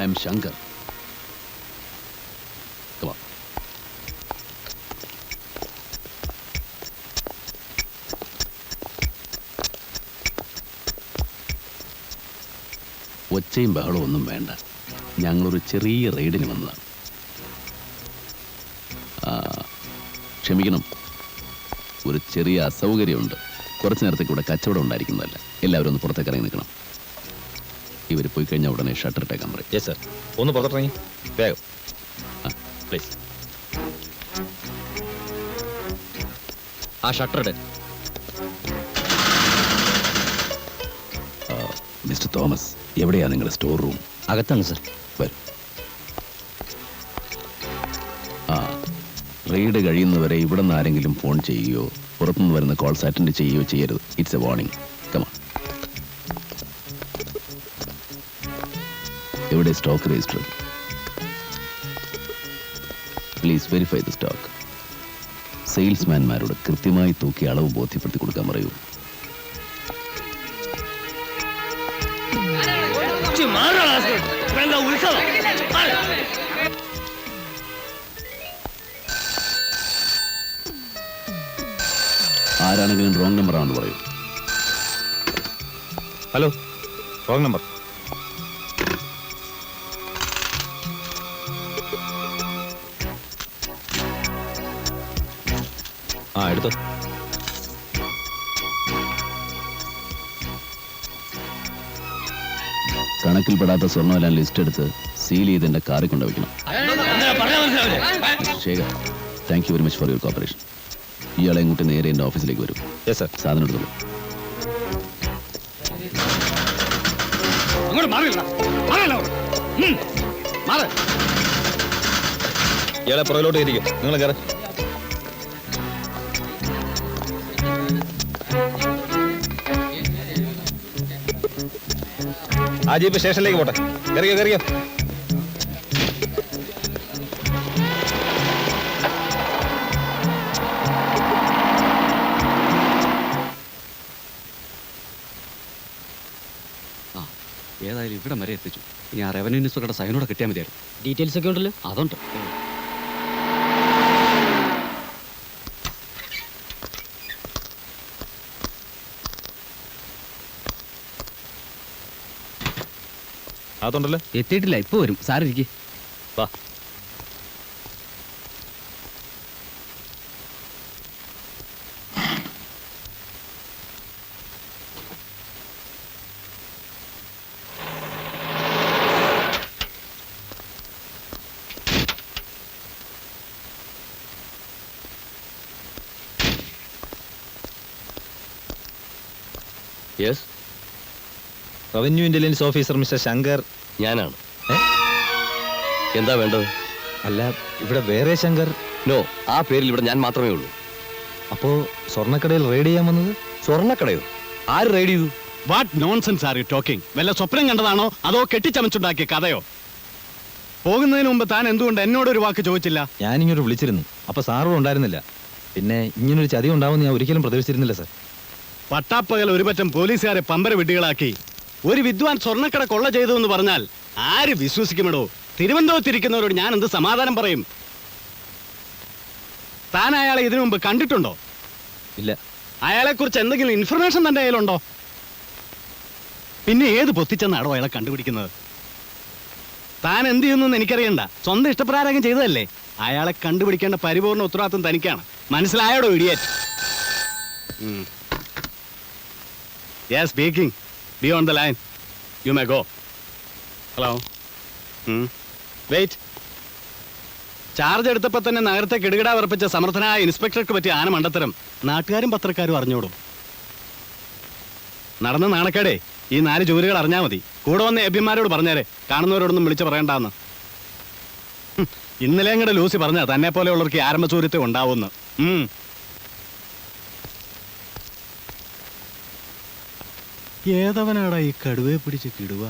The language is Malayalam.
I am Shankar. Come on. ഒച്ചയും ബഹളവും ഒന്നും വേണ്ട. ഞങ്ങളൊരു ചെറിയ റെയ്ഡിന് വന്നതാണ്. ക്ഷമിക്കണം, ഒരു ചെറിയ അസൗകര്യമുണ്ട്. കുറച്ച് നേരത്തേക്ക് ഇവിടെ കച്ചവടം ഉണ്ടായിരിക്കുന്നതല്ല. എല്ലാവരും ഒന്ന് പുറത്തേക്ക് ഇറങ്ങി നിൽക്കണം. ഇവർ പോയി കഴിഞ്ഞാൽ ഉടനെ ഷട്ടർ ഇട്ടേക്കാൻ പറയും. Yes sir. ഒന്ന് പുറത്തിറങ്ങി വേഗം പ്ലീസ്. ആ ഷട്ടർ ഇട്. മിസ്റ്റർ തോമസ്, എവിടെയാ നിങ്ങളുടെ സ്റ്റോർ റൂം? അകത്താണ് സർ. വരും. റെയ്ഡ് കഴിയുന്നവരെ ഇവിടെ നിന്ന് ആരെങ്കിലും ഫോൺ ചെയ്യുകയോ പുറത്തുനിന്ന് വരുന്ന കോൾസ് അറ്റൻഡ് ചെയ്യുകയോ ചെയ്യരുത്. It's a warning. കമാ. എവിടെ stock register? Please verify the stock. സെയിൽസ്മാൻമാരോട് കൃത്യമായി തൂക്കി അളവ് ബോധ്യപ്പെടുത്തി കൊടുക്കാൻ പറയൂ. ആരാണെങ്കിലും റോങ് നമ്പർ ആണെന്ന് പറയൂ. Hello, wrong number. ആ എടുത്തോ. കണക്കിൽപ്പെടാത്ത സ്വർണ്ണമെല്ലാം ലിസ്റ്റ് എടുത്ത് സീൽ ചെയ്ത് എന്റെ കാറിൽ കൊണ്ടുവയ്ക്കണം. Shekhar, thank you very much for your cooperation. ഇയാളെ ഇങ്ങോട്ട് നേരെ എൻ്റെ ഓഫീസിലേക്ക് വരും. Yes sir. സാധനം എടുത്തോളൂ. ഇയാളെ പുറകിലോട്ട് ഇരിക്കും. നിങ്ങൾ കയറി. ആ ജീപ്പ് സ്റ്റേഷനിലേക്ക് പോട്ടെ. കയറിയോ കയറിയോ. ഏതായാലും ഇവിടം വരെ എത്തിച്ചു. ഇനി ആ റവന്യൂ ഇൻസ്പെക്ടറുടെ സൈനോടെ കിട്ടിയാൽ മതിയായിരുന്നു. ഡീറ്റെയിൽസ് ഒക്കെ ഉണ്ടല്ലോ. അതുണ്ട്. അതുണ്ടല്ലോ. എത്തിയിട്ടില്ല, ഇപ്പൊ വരും. സാറിരിക്കും. വാ. Yes, revenue intelligence officer mister Shankar. ഞാനാണ്. എന്താ വേണ്ടത്? അല്ല, ഇവിടെ വേറെ ശങ്കർ? നോ, ആ പേരിൽ ഇവിടെ ഞാൻ മാത്രമേ ഉള്ളൂ. അപ്പോ സ്വർണ്ണക്കടയിൽ റെയ്ഡ് ചെയ്യാൻ വന്നത്? സ്വർണ്ണക്കടയോ? ആര് റെയ്ഡ് ചെയ്തു? What nonsense are you talking? വല്ല സ്വപ്നം കണ്ടതാണോ അതോ കെട്ടിച്ചമച്ചുണ്ടാക്കിയ കഥയോ? പോകുന്നതിന് മുമ്പ് താൻ എന്തുകൊണ്ട് എന്നോടൊരു വാക്ക് ചോദിച്ചില്ല? ഞാനിങ്ങോട്ട് വിളിച്ചിരുന്നു. അപ്പൊ സാറും ഉണ്ടായിരുന്നില്ല. പിന്നെ ഇങ്ങനൊരു ചതി ഉണ്ടാവുമെന്ന് ഞാൻ ഒരിക്കലും പ്രതീക്ഷിച്ചിരുന്നില്ല സർ. പട്ടാപ്പകൽ ഒരു പറ്റം പോലീസുകാരെ പമ്പര വിഡ്ഢികളാക്കി ഒരു വിദ്വാൻ സ്വർണ്ണക്കട കൊള്ള ചെയ്തു എന്ന് പറഞ്ഞാൽ ആര് വിശ്വസിക്കുമെടോ? തിരുവനന്തപുരത്തിരിക്കുന്നവരോട് ഞാൻ എന്ത് സമാധാനം പറയും? താൻ അയാളെ ഇതിനു മുമ്പ് കണ്ടിട്ടുണ്ടോ? ഇല്ല. അയാളെ കുറിച്ച് എന്തെങ്കിലും ഇൻഫർമേഷൻ തന്റെ കയ്യിലുണ്ടോ? പിന്നെ ഏത് പൊത്തിച്ചെന്നാണോ അയാളെ കണ്ടുപിടിക്കുന്നത്? താൻ എന്ത് ചെയ്യുന്നു എനിക്കറിയണ്ട. സ്വന്തം ഇഷ്ടപ്രകാരം ചെയ്തതല്ലേ. അയാളെ കണ്ടുപിടിക്കേണ്ട പരിപൂർണ്ണ ഉത്തരവാദിത്വം തനിക്കാണ്. മനസ്സിലായോടോ idiot? Yes, speaking. Be on the line. You may go. Hello. Wait. Charge എടുത്തപ്പോൾ തന്നെ നഗരത്തെ കിടുകിടാ വിറപ്പിച്ച സമർത്ഥനായ ഇൻസ്പെക്ടർക്ക് പറ്റിയ ആന മണ്ടത്തരം നാട്ടുകാരും പത്രക്കാരും അറിഞ്ഞോടും. നടന്ന നാണക്കേടേ ഈ 4 ജോലികൾ അറിഞ്ഞാൽ മതി. കൂടെ വന്ന എബിമാരോട് പറഞ്ഞേരെ, കാണുന്നവരോടൊന്നും വിളിച്ച് പറയണ്ടെന്ന്. ഇന്നലെ അങ്ങടെ ലൂസി പറഞ്ഞ തന്നെ പോലെയുള്ളവർക്ക് ആരംഭസൂര്യത്തെ ഉണ്ടാവുമെന്ന്. ഏതവനാടാ ഈ കടുവയെ പിടിച്ച് കിടുക?